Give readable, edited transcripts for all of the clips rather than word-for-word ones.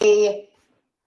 a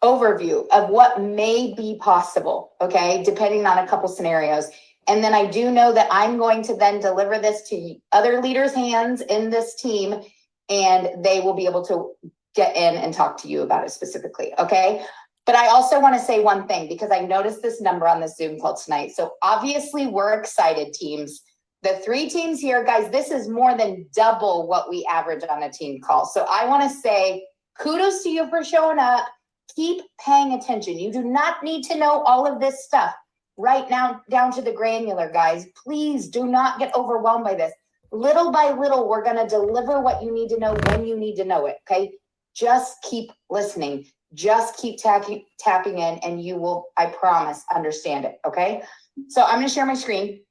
overview of what may be possible, okay, depending on a couple scenarios. And then I do know that I'm going to then deliver this to other leaders' hands in this team, and they will be able to get in and talk to you about it specifically, okay? But I also want to say one thing, because I noticed this number on the Zoom call tonight. So obviously we're excited, teams. The 3 teams here, guys, this is more than double what we average on a team call. So I want to say kudos to you for showing up. Keep paying attention. You do not need to know all of this stuff right now, down to the granular, guys. Please do not get overwhelmed by this. Little by little, we're going to deliver what you need to know when you need to know it, okay? Just keep listening. Just keep tapping in, and you will, I promise, understand it, okay? So I'm going to share my screen.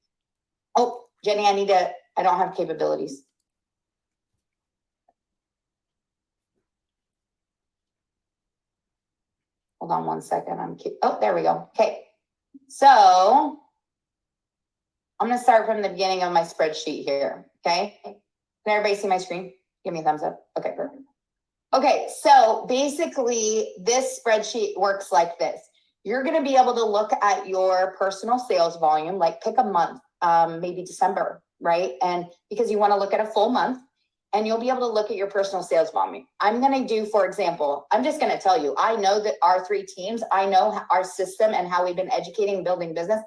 Oh, Jenny, I don't have capabilities. Hold on one second. Oh, there we go. Okay. So I'm going to start from the beginning of my spreadsheet here. Okay. Can everybody see my screen? Give me a thumbs up. Okay, perfect. Okay. So basically this spreadsheet works like this. You're going to be able to look at your personal sales volume, like pick a month, maybe December, right? And because you want to look at a full month, and you'll be able to look at your personal sales volume. I'm going to do, for example, I'm just going to tell you, I know that our 3 teams, I know our system and how we've been educating and building business.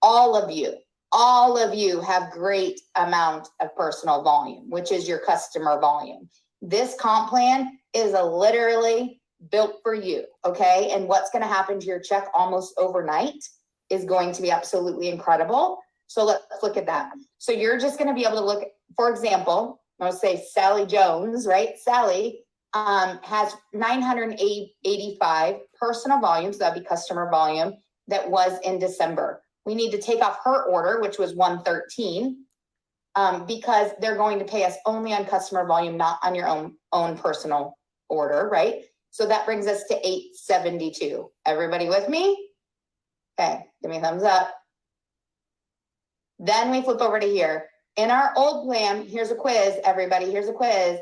All of you have great amount of personal volume, which is your customer volume. This comp plan is literally built for you, okay? And what's going to happen to your check almost overnight is going to be absolutely incredible. So let's look at that. So you're just going to be able to look, for example, I'll say Sally Jones, right? Sally has 985 personal volumes, that'd be customer volume, that was in December. We need to take off her order, which was 113, because they're going to pay us only on customer volume, not on your own personal order, right? So that brings us to 872. Everybody with me? Okay, give me a thumbs up. Then we flip over to here. In our old plan, here's a quiz, everybody, here's a quiz.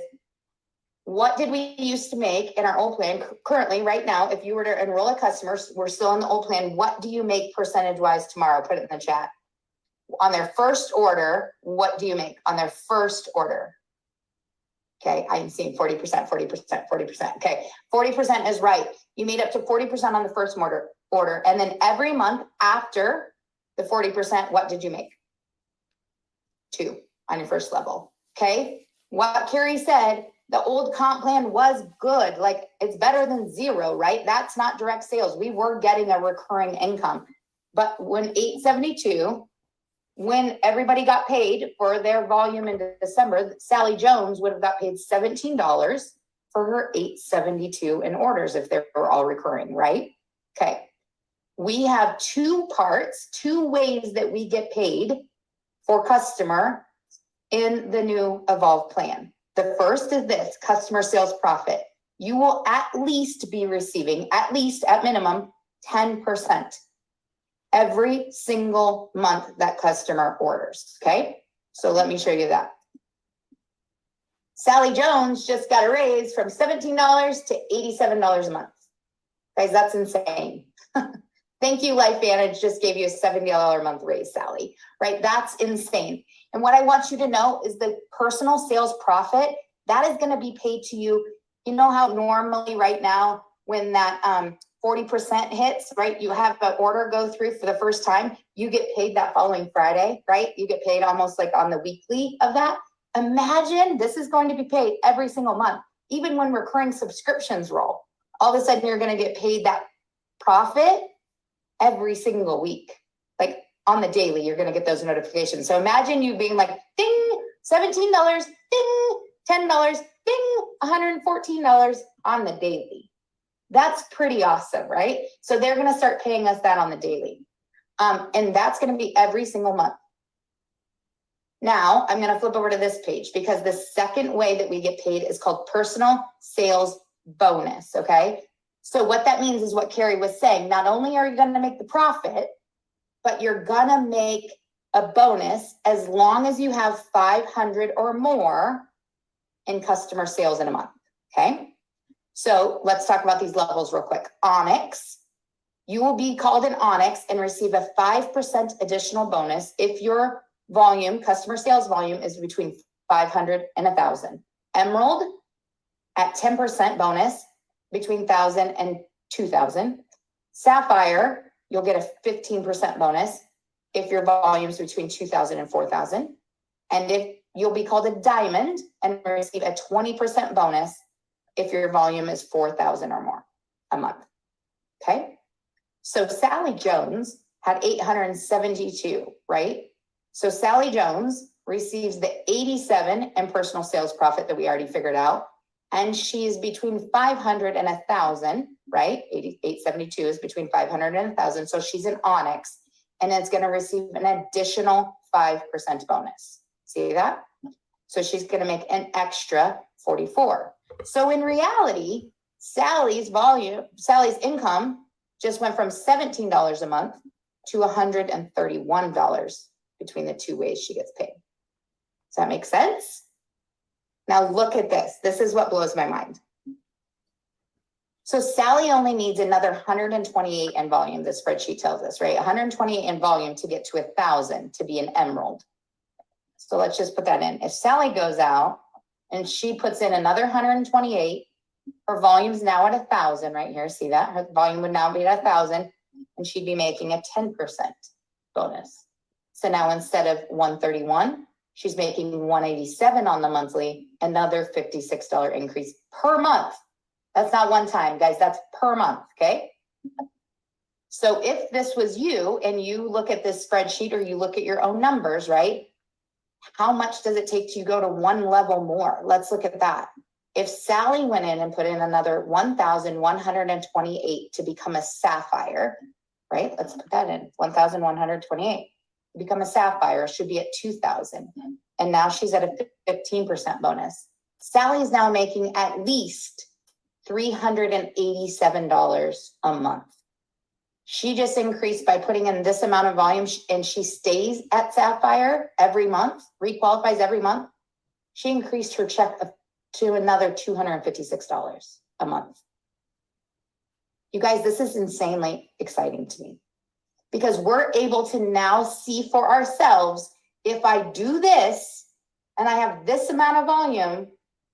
What did we used to make in our old plan? Currently, right now, if you were to enroll a customer, we're still in the old plan, what do you make percentage-wise tomorrow? Put it in the chat. On their first order, what do you make on their first order? Okay, I'm seeing 40%, 40%, 40%. Okay, 40% is right. You made up to 40% on the first order. And then every month after the 40%, what did you make? 2 on your first level. Okay. What Carrie said, the old comp plan was good. Like it's better than 0, right? That's not direct sales. We were getting a recurring income. But when 872, when everybody got paid for their volume in December, Sally Jones would have got paid $17 for her 872 in orders if they were all recurring, right? Okay. We have 2 parts, 2 ways that we get paid for customer in the new Evolve plan. The first is this, customer sales profit. You will at least be receiving, at minimum, 10% every single month that customer orders, okay? So let me show you that. Sally Jones just got a raise from $17 to $87 a month. Guys, that's insane. Thank you, LifeVantage just gave you a $70 a month raise, Sally, right? That's insane. And what I want you to know is the personal sales profit, that is gonna be paid to you. You know how normally right now, when that 40% hits, right? You have an order go through for the first time, you get paid that following Friday, right? You get paid almost like on the weekly of that. Imagine this is going to be paid every single month, even when recurring subscriptions roll. All of a sudden, you're gonna get paid that profit every single week, like on the daily, you're going to get those notifications. So imagine you being like, ding, $17, ding, $10, ding, $114 on the daily. That's pretty awesome, right? So they're going to start paying us that on the daily. And that's going to be every single month. Now I'm going to flip over to this page because the second way that we get paid is called personal sales bonus. Okay. So what that means is what Carrie was saying. Not only are you going to make the profit, but you're going to make a bonus as long as you have 500 or more in customer sales in a month. Okay. So let's talk about these levels real quick. Onyx, you will be called an Onyx and receive a 5% additional bonus if your volume, customer sales volume, is between 500 and 1,000. Emerald at 10% bonus between 1,000 and 2,000. Sapphire, you'll get a 15% bonus if your volume is between 2,000 and 4,000. And if you'll be called a Diamond and receive a 20% bonus if your volume is 4,000 or more a month. Okay. So Sally Jones had 872, right? So Sally Jones receives the 87 in personal sales profit that we already figured out. And she's between 500 and 1,000, right? 872 is between 500 and 1,000. So she's an Onyx and it's going to receive an additional 5% bonus. See that? So she's going to make an extra 44. So in reality, Sally's income just went from $17 a month to $131 between the two ways she gets paid. Does that make sense? Now look at this. This is what blows my mind. So Sally only needs another 128 in volume, the spreadsheet tells us, right? 128 in volume to get to 1,000 to be an Emerald. So let's just put that in. If Sally goes out and she puts in another 128, her volume's now at 1,000 right here. See that? Her volume would now be at 1,000 and she'd be making a 10% bonus. So now instead of 131, she's making 187 on the monthly, another $56 increase per month. That's not one time, guys, that's per month, okay? So if this was you and you look at this spreadsheet or you look at your own numbers, right? How much does it take to go to one level more? Let's look at that. If Sally went in and put in another 1,128 to become a Sapphire, right? Let's put that in, 1,128. Become a Sapphire, should be at 2,000. And now she's at a 15% bonus. Sally is now making at least $387 a month. She just increased by putting in this amount of volume and she stays at Sapphire every month, requalifies every month. She increased her check to another $256 a month. You guys, this is insanely exciting to me because we're able to now see for ourselves, if I do this and I have this amount of volume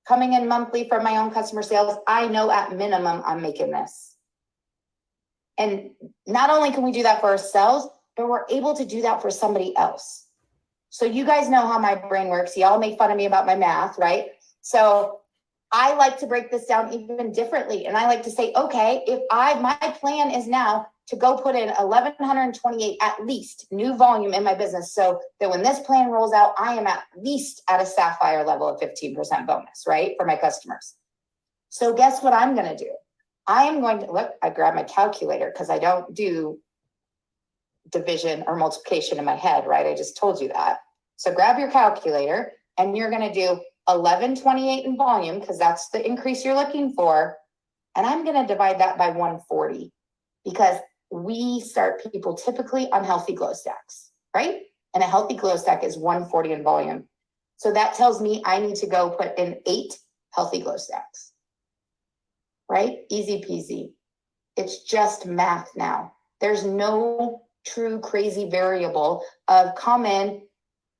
coming in monthly from my own customer sales, I know at minimum I'm making this. And not only can we do that for ourselves, but we're able to do that for somebody else. So you guys know how my brain works. Y'all make fun of me about my math, right? So I like to break this down even differently. And I like to say, okay, if my plan is now to go put in 1,128 at least new volume in my business so that when this plan rolls out, I am at least at a Sapphire level of 15% bonus, right? For my customers. So guess what I'm going to do? I am going to, look, I grab my calculator because I don't do division or multiplication in my head, right? I just told you that. So grab your calculator and you're going to do 1,128 in volume because that's the increase you're looking for. And I'm going to divide that by 140 because we start people typically on healthy glow stacks, right? And a healthy glow stack is 140 in volume. So that tells me I need to go put in 8 healthy glow stacks, right? Easy peasy. It's just math now. There's no true crazy variable of come in.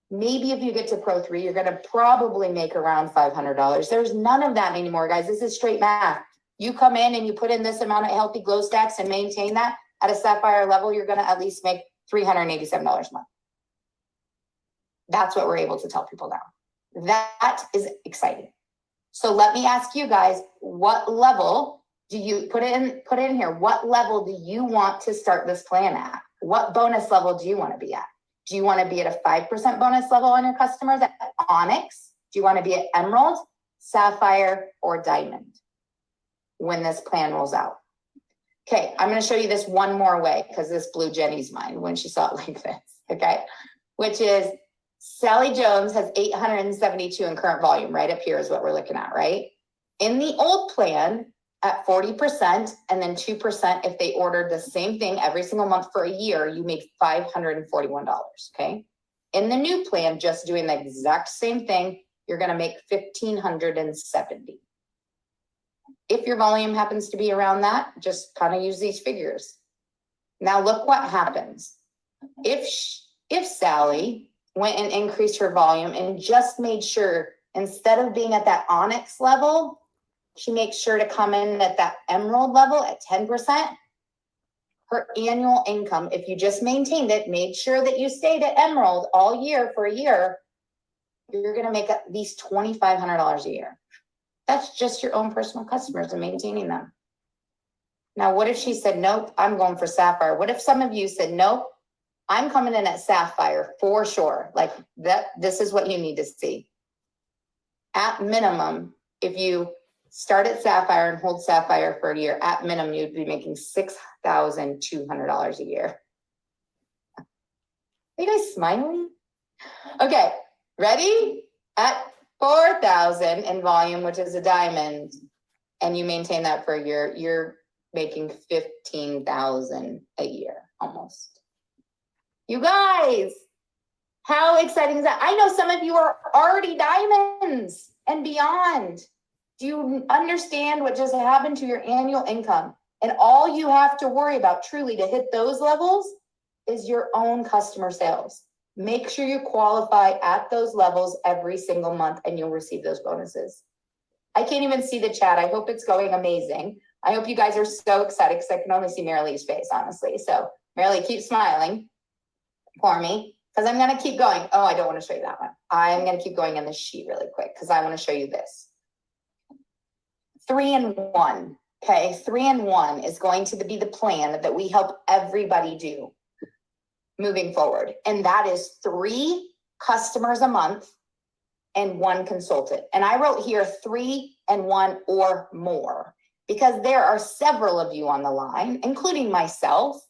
Maybe if you get to Pro 3, you're going to probably make around $500. There's none of that anymore, guys. This is straight math. You come in and you put in this amount of healthy glow stacks and maintain that at a Sapphire level, you're going to at least make $387 a month. That's what we're able to tell people now. That is exciting. So let me ask you guys, what level do you put in here? What level do you want to start this plan at? What bonus level do you want to be at? Do you want to be at a 5% bonus level on your customers at Onyx? Do you want to be at Emerald, Sapphire, or Diamond when this plan rolls out? Okay, I'm going to show you this one more way because this blew Jenny's mind when she saw it like this, okay? Which is Sally Jones has 872 in current volume, right up here is what we're looking at, right? In the old plan, at 40% and then 2% if they ordered the same thing every single month for a year, you make $541, okay? In the new plan, just doing the exact same thing, you're gonna make $1,570. If your volume happens to be around that, just kind of use these figures. Now look what happens. If Sally went and increased her volume and just made sure, instead of being at that Onyx level, she makes sure to come in at that Emerald level at 10%, her annual income, if you just maintained it, made sure that you stayed at Emerald all year for a year, you're going to make at least $2,500 a year. That's just your own personal customers and maintaining them. Now, what if she said, nope, I'm going for Sapphire? What if some of you said, nope, I'm coming in at Sapphire for sure? Like that, this is what you need to see. At minimum, if you start at Sapphire and hold Sapphire for a year, at minimum, you'd be making $6,200 a year. Are you guys smiling? Okay, ready? At 4,000 in volume, which is a diamond, and you maintain that for a year, you're making 15,000 a year, almost. You guys, how exciting is that? I know some of you are already diamonds and beyond. Do you understand what just happened to your annual income? And all you have to worry about truly to hit those levels is your own customer sales. Make sure you qualify at those levels every single month and you'll receive those bonuses. I can't even see the chat. I hope it's going amazing. I hope you guys are so excited because I can only see Marilee's face, honestly. So Marilee, keep smiling for me because I'm going to keep going. Oh, I don't want to show you that one. I'm going to keep going in the sheet really quick because I want to show you this. 3-in-1. Okay, 3-in-1 is going to be the plan that we help everybody do moving forward. And that is 3 customers a month and 1 consultant. And I wrote here 3-in-1 or more because there are several of you on the line, including myself,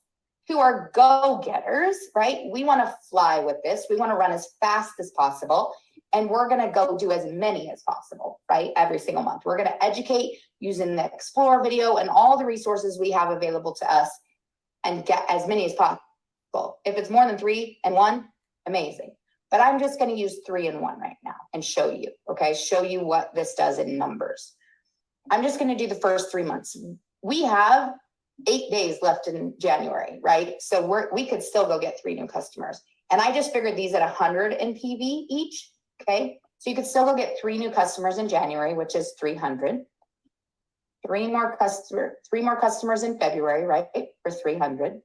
who are go-getters, right? We want to fly with this. We want to run as fast as possible. And we're going to go do as many as possible, right? Every single month. We're going to educate using the Explore video and all the resources we have available to us and get as many as possible. If it's more than 3-in-1, amazing. But I'm just going to use 3-in-1 right now and show you, okay? Show you what this does in numbers. I'm just going to do the first 3 months. We have 8 days left in January, right? So we could still go get 3 new customers. And I just figured these at 100 in PV each, okay? So you could still go get 3 new customers in January, which is 300. 3 more customers in February, right? For 300.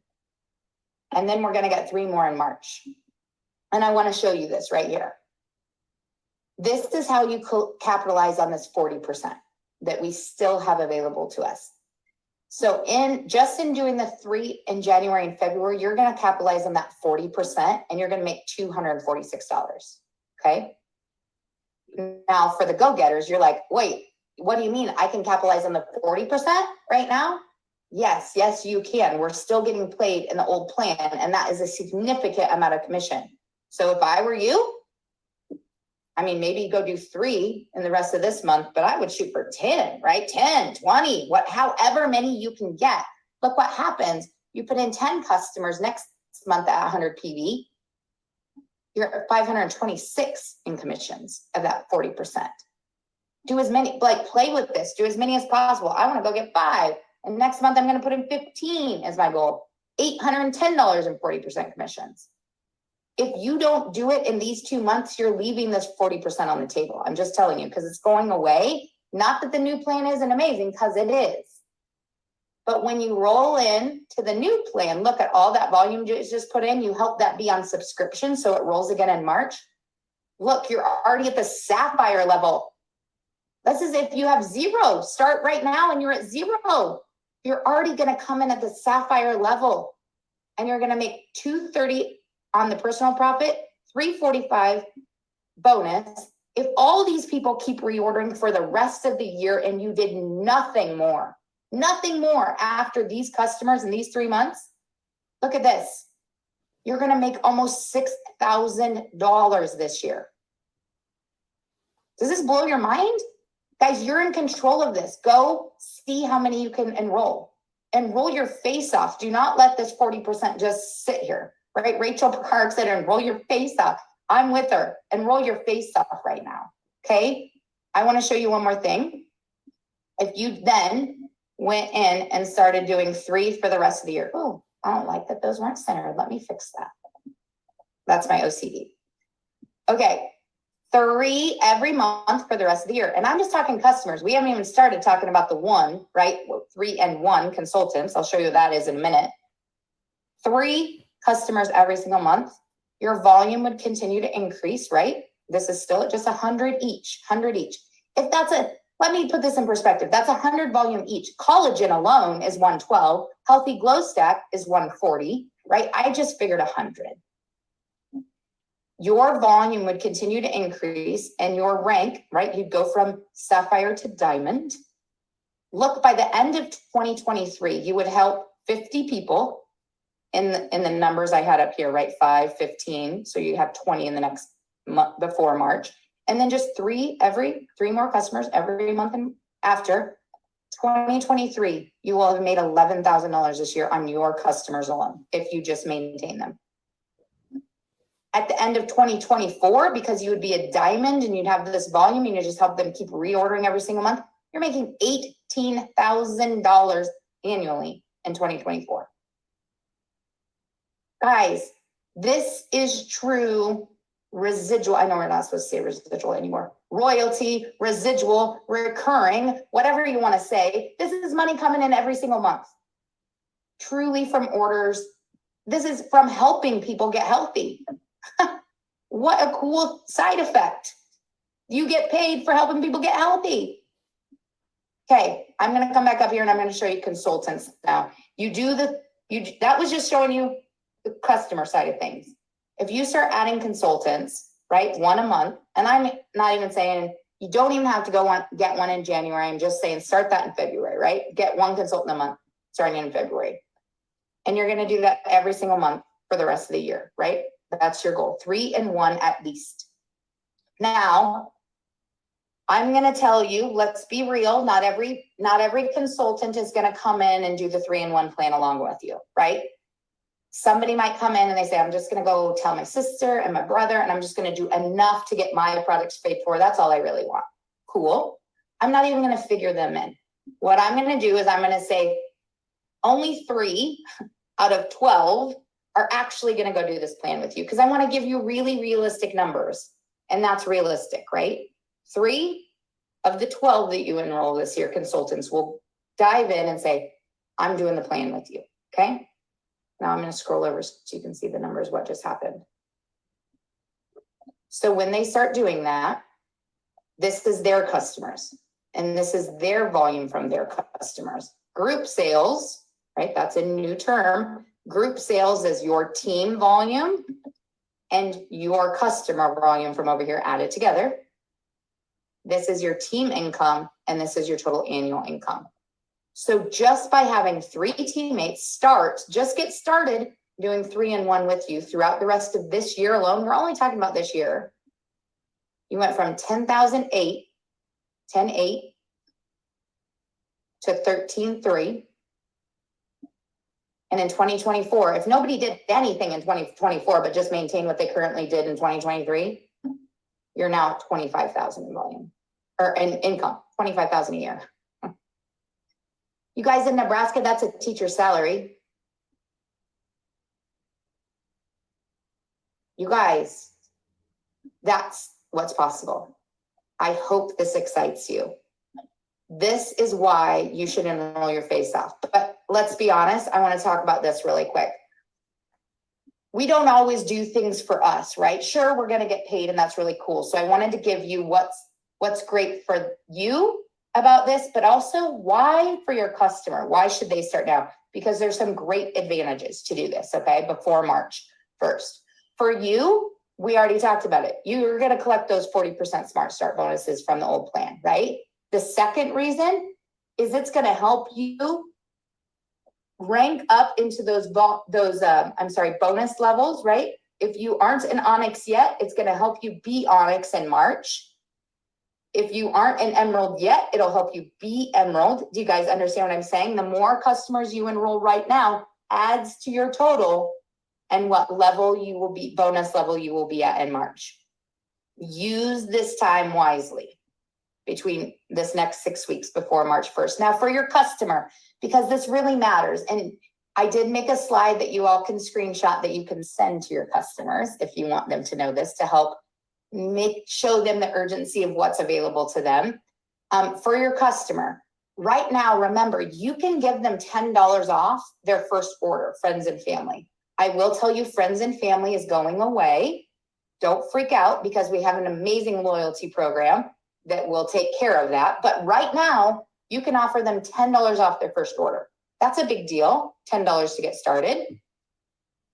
And then we're going to get 3 more in March. And I want to show you this right here. This is how you capitalize on this 40% that we still have available to us. So just in doing the 3 in January and February, you're going to capitalize on that 40% and you're going to make $246. Okay. Now for the go-getters, you're like, wait, what do you mean? I can capitalize on the 40% right now? Yes, you can. We're still getting paid in the old plan, and that is a significant amount of commission. So if I were you, I mean, maybe go do 3 in the rest of this month, but I would shoot for 10, right? 10, 20, however many you can get. Look what happens. You put in 10 customers next month at 100 PV, you're at 526 in commissions of that 40%. Do as many, play with this, do as many as possible. I want to go get 5. And next month, I'm going to put in 15 as my goal, $810 in 40% commissions. If you don't do it in these 2 months, you're leaving this 40% on the table. I'm just telling you, because it's going away. Not that the new plan isn't amazing, because it is. But when you roll in to the new plan, look at all that volume you just put in. You help that be on subscription, so it rolls again in March. Look, you're already at the Sapphire level. This is if you have 0. Start right now and you're at 0. You're already going to come in at the Sapphire level and you're going to make $230 on the personal profit, $345 bonus. If all these people keep reordering for the rest of the year and you did nothing more after these customers in these 3 months, look at this. You're going to make almost $6,000 this year. Does this blow your mind? Guys, you're in control of this. Go see how many you can enroll. Enroll your face off. Do not let this 40% just sit here, right? Rachel Park said, enroll your face off. I'm with her. Enroll your face off right now, okay? I want to show you one more thing. If you then went in and started doing 3 for the rest of the year, oh, I don't like that those weren't centered. Let me fix that. That's my OCD. Okay, 3 every month for the rest of the year. And I'm just talking customers. We haven't even started talking about the 1, right? 3 and 1 consultants. I'll show you what that is in a minute. 3 customers every single month. Your volume would continue to increase, right? This is still at just 100 each, 100 each. If that's let me put this in perspective. That's 100 volume each. Collagen alone is 112. Healthy Glow Stack is 140, right? I just figured 100. Your volume would continue to increase and your rank, right? You'd go from sapphire to diamond. Look, by the end of 2023, you would help 50 people in the numbers I had up here, right? 5, 15. So you have 20 in the next month before March. And then just 3 more customers every month and after. 2023, you will have made $11,000 this year on your customers alone if you just maintain them. At the end of 2024, because you would be a diamond and you'd have this volume and you just help them keep reordering every single month, you're making $18,000 annually in 2024. Guys, this is true residual. I know we're not supposed to say residual anymore. Royalty, residual, recurring, whatever you want to say. This is money coming in every single month. Truly from orders. This is from helping people get healthy. What a cool side effect. You get paid for helping people get healthy. Okay, I'm going to come back up here and I'm going to show you consultants now. That was just showing you the customer side of things. If you start adding consultants, right, 1 a month, and I'm not even saying you don't even have to get one in January. I'm just saying start that in February, right? Get 1 consultant a month starting in February. And you're going to do that every single month for the rest of the year, right? That's your goal, 3 and 1 at least. Now, I'm going to tell you, let's be real. Not every consultant is going to come in and do the 3 and 1 plan along with you, right? Somebody might come in and they say, I'm just going to go tell my sister and my brother, and I'm just going to do enough to get my products paid for. That's all I really want. Cool. I'm not even going to figure them in. What I'm going to do is I'm going to say only 3 out of 12 are actually going to go do this plan with you because I want to give you really realistic numbers. And that's realistic, right? 3 of the 12 that you enroll this year, consultants will dive in and say, I'm doing the plan with you. Okay. Now I'm going to scroll over so you can see the numbers, what just happened. So when they start doing that, this is their customers and this is their volume from their customers. Group sales, right? That's a new term. Group sales is your team volume and your customer volume from over here added together. This is your team income and this is your total annual income. So just by having 3 teammates just get started doing 3 and 1 with you throughout the rest of this year alone. We're only talking about this year. You went from 10,008 to 13,3. And in 2024, if nobody did anything in 2024, but just maintain what they currently did in 2023, you're now at 25,000 in volume or in income, 25,000 a year. You guys in Nebraska, that's a teacher's salary. You guys, that's what's possible. I hope this excites you. This is why you should enroll your face off. But let's be honest, I want to talk about this really quick. We don't always do things for us, right? Sure, we're going to get paid and that's really cool. So I wanted to give you what's great for you about this, but also why for your customer. Why should they start now? Because there's some great advantages to do this, okay, before March 1st. For you, we already talked about it. You're going to collect those 40% Smart Start bonuses from the old plan, right? The second reason is it's going to help you rank up into those bonus levels, right? If you aren't an Onyx yet, it's going to help you be Onyx in March. If you aren't an Emerald yet, it'll help you be Emerald. Do you guys understand what I'm saying? The more customers you enroll right now adds to your total and what level you will be, bonus level you will be at in March. Use this time wisely. between this next 6 weeks before March 1st. Now for your customer, because this really matters, and I did make a slide that you all can screenshot that you can send to your customers if you want them to know this, to help show them the urgency of what's available to them. For your customer, right now, remember, you can give them $10 off their first order, friends and family. I will tell you, friends and family is going away. Don't freak out, because we have an amazing loyalty program that will take care of that. But right now, you can offer them $10 off their first order. That's a big deal, $10 to get started.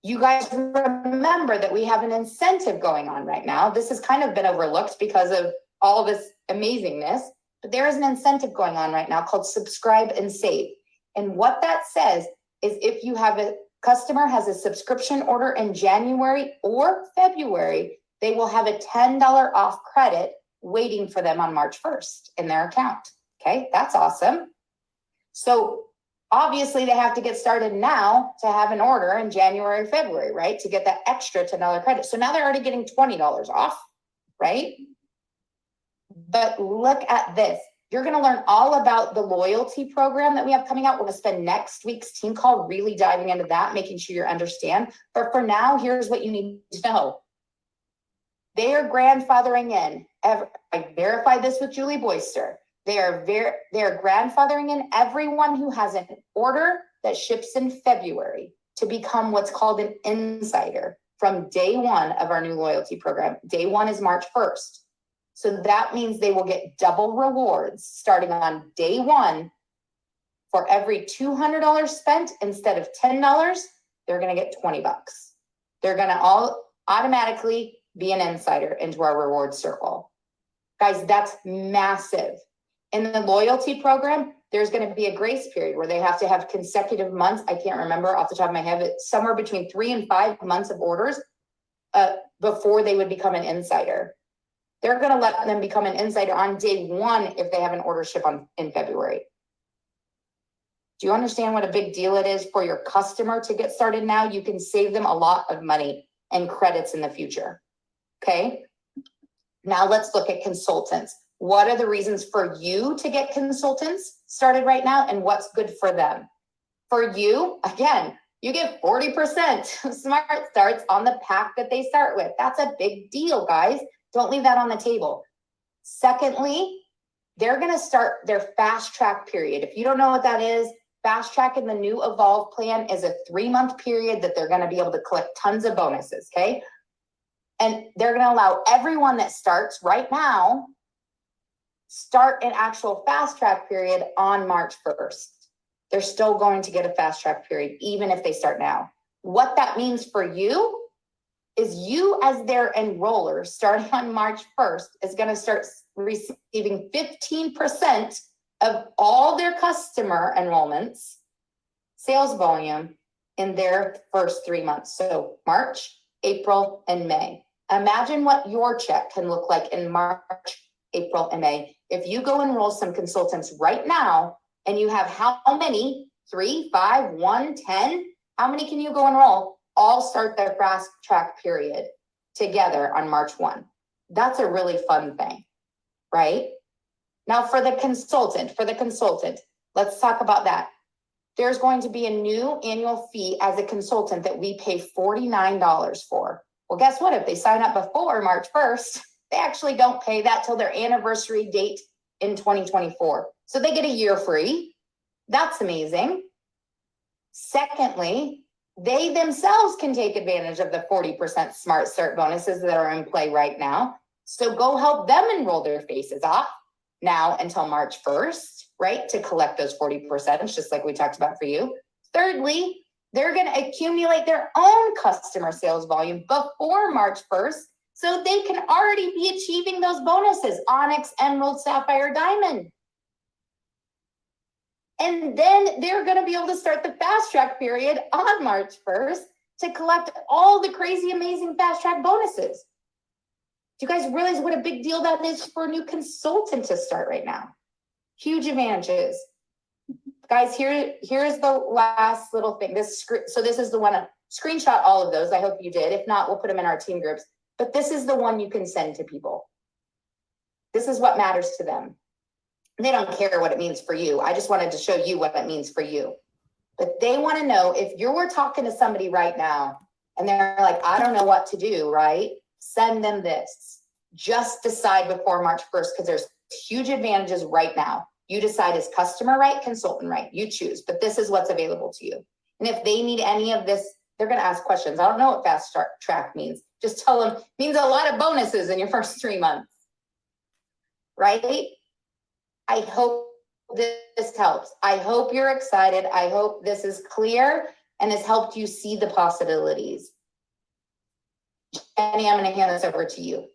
You guys remember that we have an incentive going on right now. This has kind of been overlooked because of all this amazingness, but there is an incentive going on right now called Subscribe and Save. And what that says is if you have a customer has a subscription order in January or February, they will have a $10 off credit waiting for them on March 1st in their account. Okay, that's awesome. So obviously they have to get started now to have an order in January, February, right? To get that extra $10 credit. So now they're already getting $20 off, right? But look at this. You're going to learn all about the loyalty program that we have coming out. We're going to spend next week's team call really diving into that, making sure you understand. But for now, here's what you need to know. They are grandfathering in. I verified this with Julie Boyster. They are grandfathering in everyone who has an order that ships in February to become what's called an insider from day one of our new loyalty program. Day one is March 1st. So that means they will get double rewards starting on day one. For every $200 spent, instead of $10, they're going to get $20. They're going to all automatically be an insider into our reward circle. Guys, that's massive. In the loyalty program, there's going to be a grace period where they have to have consecutive months. I can't remember off the top of my head, but somewhere between 3 and 5 months of orders before they would become an insider. They're going to let them become an insider on day one if they have an order ship in February. Do you understand what a big deal it is for your customer to get started now? You can save them a lot of money and credits in the future. Okay. Now let's look at consultants. What are the reasons for you to get consultants started right now, and what's good for them? For you, again, you get 40% of Smart Starts on the pack that they start with. That's a big deal, guys. Don't leave that on the table. Secondly, they're going to start their fast track period. If you don't know what that is, fast track in the new Evolve plan is a 3-month period that they're going to be able to collect tons of bonuses. Okay. And they're going to allow everyone that starts right now start an actual fast track period on March 1st. They're still going to get a fast track period, even if they start now. What that means for you is you, as their enroller, starting on March 1st, is going to start receiving 15% of all their customer enrollments, sales volume in their first 3 months. So March, April, and May. Imagine what your check can look like in March, April, and May. If you go enroll some consultants right now, and you have how many, 3, 5, 1, 10, how many can you go enroll? All start their fast track period together on March 1. That's a really fun thing, right? Now for the consultant, let's talk about that. There's going to be a new annual fee as a consultant that we pay $49 for. Well, guess what? If they sign up before March 1st, they actually don't pay that till their anniversary date in 2024. So they get a year free. That's amazing. Secondly, they themselves can take advantage of the 40% Smart Start bonuses that are in play right now. So go help them enroll their faces off now until March 1st, right? To collect those 40%, just like we talked about for you. Thirdly, they're going to accumulate their own customer sales volume before March 1st, so they can already be achieving those bonuses, Onyx, Emerald, Sapphire, Diamond. And then they're going to be able to start the fast track period on March 1st to collect all the crazy, amazing fast track bonuses. Do you guys realize what a big deal that is for a new consultant to start right now? Huge advantages. Guys, here's the last little thing. So this is the one, screenshot all of those. I hope you did. If not, we'll put them in our team groups. But this is the one you can send to people. This is what matters to them. They don't care what it means for you. I just wanted to show you what it means for you. But they want to know, if you're talking to somebody right now and they're like, I don't know what to do, right? Send them this. Just decide before March 1st, because there's huge advantages right now. You decide, is customer right, consultant right? You choose, but this is what's available to you. And if they need any of this, they're going to ask questions. I don't know what fast track means. Just tell them, means a lot of bonuses in your first 3 months, right? I hope this helps. I hope you're excited. I hope this is clear and has helped you see the possibilities. Jenny, I'm going to hand this over to you.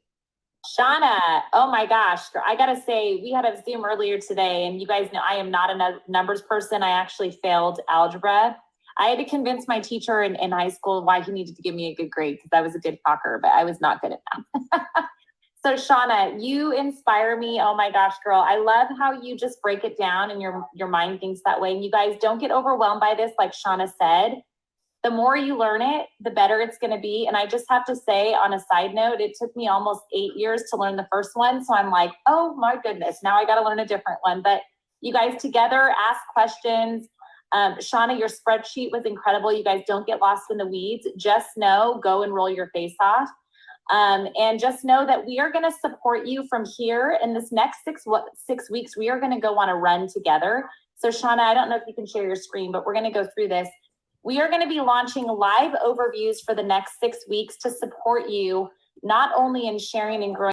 Shauna, oh my gosh, I gotta say, we had a Zoom earlier today, and you guys know I am not a numbers person. I actually failed algebra. I had to convince my teacher in high school why he needed to give me a good grade, because I was a good talker, but I was not good at math. So Shauna, you inspire me. Oh my gosh, girl. I love how you just break it down and your mind thinks that way. And you guys don't get overwhelmed by this. Like Shauna said, the more you learn it, the better it's going to be. And I just have to say, on a side note, it took me almost 8 years to learn the first one. So I'm like, oh my goodness, now I got to learn a different one. But you guys together ask questions. Shauna, your spreadsheet was incredible. You guys don't get lost in the weeds. Just know, go and roll your face off. And just know that we are going to support you from here in this next 6 weeks. We are going to go on a run together. So Shauna, I don't know if you can share your screen, but we're going to go through this. We are going to be launching live overviews for the next 6 weeks to support you, not only in sharing and growing